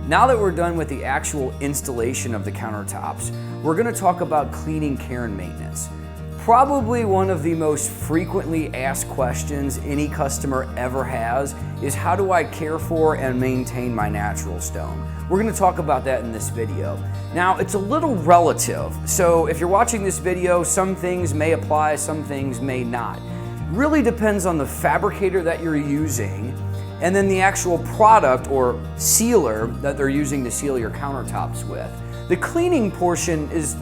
Now that we're done with the actual installation of the countertops, we're going to talk about cleaning care and maintenance. Probably one of the most frequently asked questions any customer ever has is, how do I care for and maintain my natural stone? We're going to talk about that in this video. Now, it's a little relative, so if you're watching this video, some things may apply, some things may not. It really depends on the fabricator that you're using and then the actual product or sealer that they're using to seal your countertops with. The cleaning portion is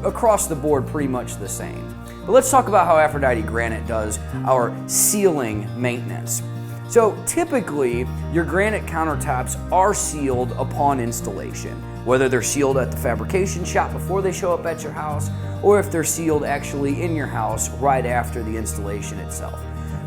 across the board pretty much the same. But let's talk about how Aphrodite Granite does our sealing maintenance. So typically, your granite countertops are sealed upon installation, whether they're sealed at the fabrication shop before they show up at your house, or if they're sealed actually in your house right after the installation itself.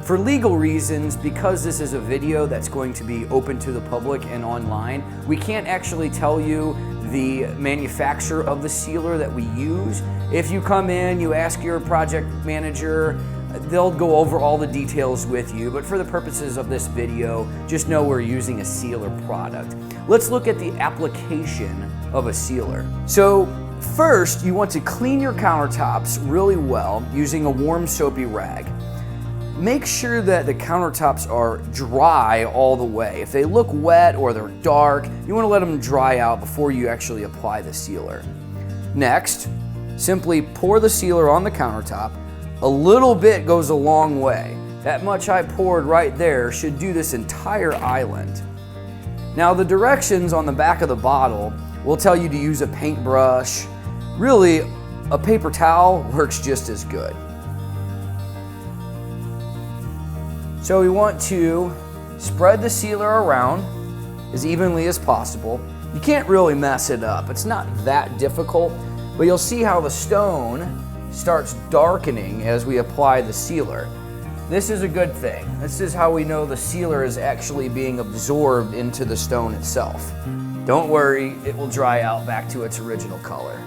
For legal reasons, because this is a video that's going to be open to the public and online, we can't actually tell you the manufacturer of the sealer that we use. If you come in, you ask your project manager, they'll go over all the details with you, but for the purposes of this video, just know we're using a sealer product. Let's look at the application of a sealer. So first, you want to clean your countertops really well using a warm soapy rag. Make sure that the countertops are dry all the way. If they look wet or they're dark, you want to let them dry out before you actually apply the sealer. Next, simply pour the sealer on the countertop. A little bit goes a long way. That much I poured right there should do this entire island. Now, the directions on the back of the bottle will tell you to use a paintbrush. Really, a paper towel works just as good. So we want to spread the sealer around as evenly as possible. You can't really mess it up. It's not that difficult, but you'll see how the stone starts darkening as we apply the sealer. This is a good thing. This is how we know the sealer is actually being absorbed into the stone itself. Don't worry, it will dry out back to its original color.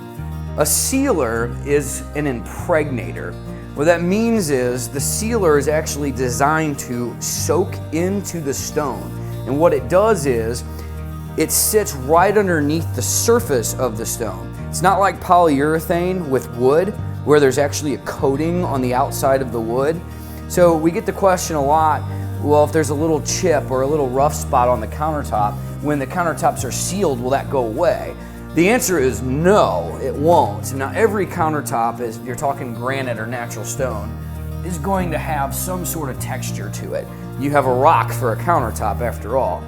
A sealer is an impregnator. What that means is the sealer is actually designed to soak into the stone. And what it does is it sits right underneath the surface of the stone. It's not like polyurethane with wood, where there's actually a coating on the outside of the wood. So we get the question a lot, well, if there's a little chip or a little rough spot on the countertop, when the countertops are sealed, will that go away? The answer is no, it won't. Now, every countertop, if you're talking granite or natural stone, is going to have some sort of texture to it. You have a rock for a countertop after all.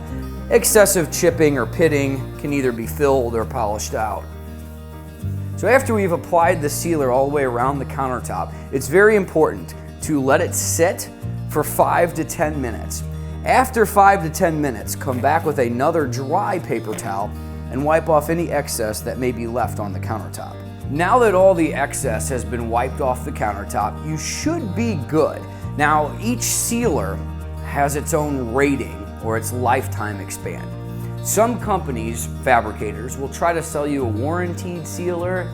Excessive chipping or pitting can either be filled or polished out. So after we've applied the sealer all the way around the countertop, it's very important to let it sit for 5 to 10 minutes. After 5 to 10 minutes, come back with another dry paper towel and wipe off any excess that may be left on the countertop. Now that all the excess has been wiped off the countertop, you should be good. Now, each sealer has its own rating or its lifetime span. Some companies, fabricators, will try to sell you a warranted sealer.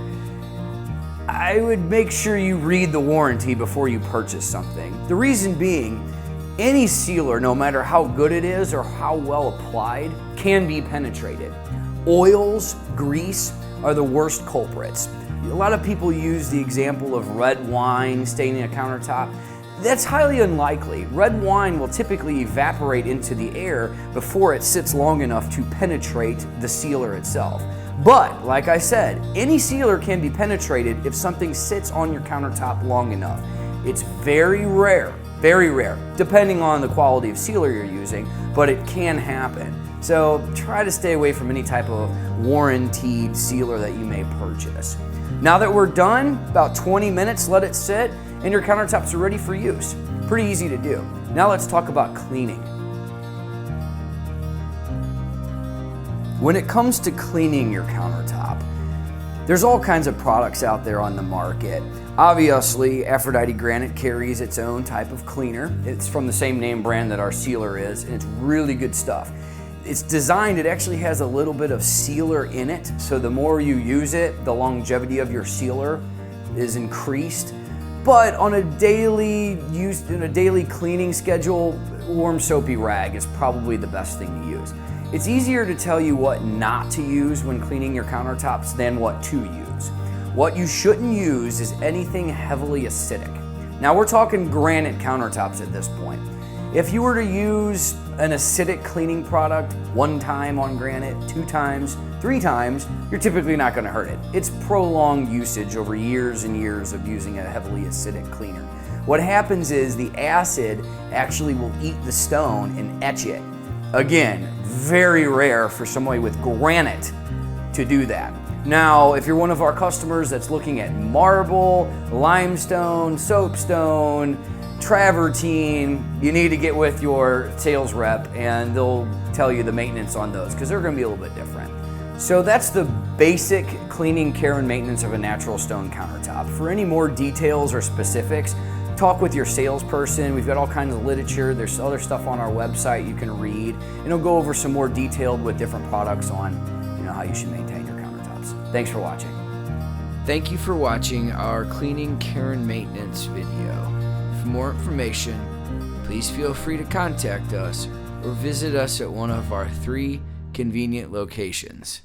I would make sure you read the warranty before you purchase something. The reason being, any sealer, no matter how good it is or how well applied, can be penetrated. Oils, grease are the worst culprits. A lot of people use the example of red wine staining a countertop. That's highly unlikely. Red wine will typically evaporate into the air before it sits long enough to penetrate the sealer itself. But, like I said, any sealer can be penetrated if something sits on your countertop long enough. It's very rare, depending on the quality of sealer you're using, but it can happen. So try to stay away from any type of warranted sealer that you may purchase. Now that we're done, about 20 minutes, let it sit, and your countertops are ready for use. Pretty easy to do. Now let's talk about cleaning. When it comes to cleaning your countertop, there's all kinds of products out there on the market. Obviously, Aphrodite Granite carries its own type of cleaner. It's from the same name brand that our sealer is, and it's really good stuff. It's designed, it actually has a little bit of sealer in it, so the more you use it, the longevity of your sealer is increased. But on a daily cleaning schedule, warm soapy rag is probably the best thing to use. It's easier to tell you what not to use when cleaning your countertops than what to use. What you shouldn't use is anything heavily acidic. Now we're talking granite countertops at this point. If you were to use an acidic cleaning product 1 time on granite, 2 times, 3 times, you're typically not going to hurt it. It's prolonged usage over years and years of using a heavily acidic cleaner. What happens is the acid actually will eat the stone and etch it. Again, very rare for somebody with granite to do that. Now, if you're one of our customers that's looking at marble, limestone, soapstone, travertine, you need to get with your sales rep and they'll tell you the maintenance on those because they're going to be a little bit different. So that's the basic cleaning, care, and maintenance of a natural stone countertop. For any more details or specifics, talk with your salesperson. We've got all kinds of literature. There's other stuff on our website you can read, and it'll go over some more detailed with different products on how you should maintain your countertops. Thanks for watching. Thank you for watching our cleaning, care, and maintenance video. For more information, please feel free to contact us or visit us at one of our 3 convenient locations.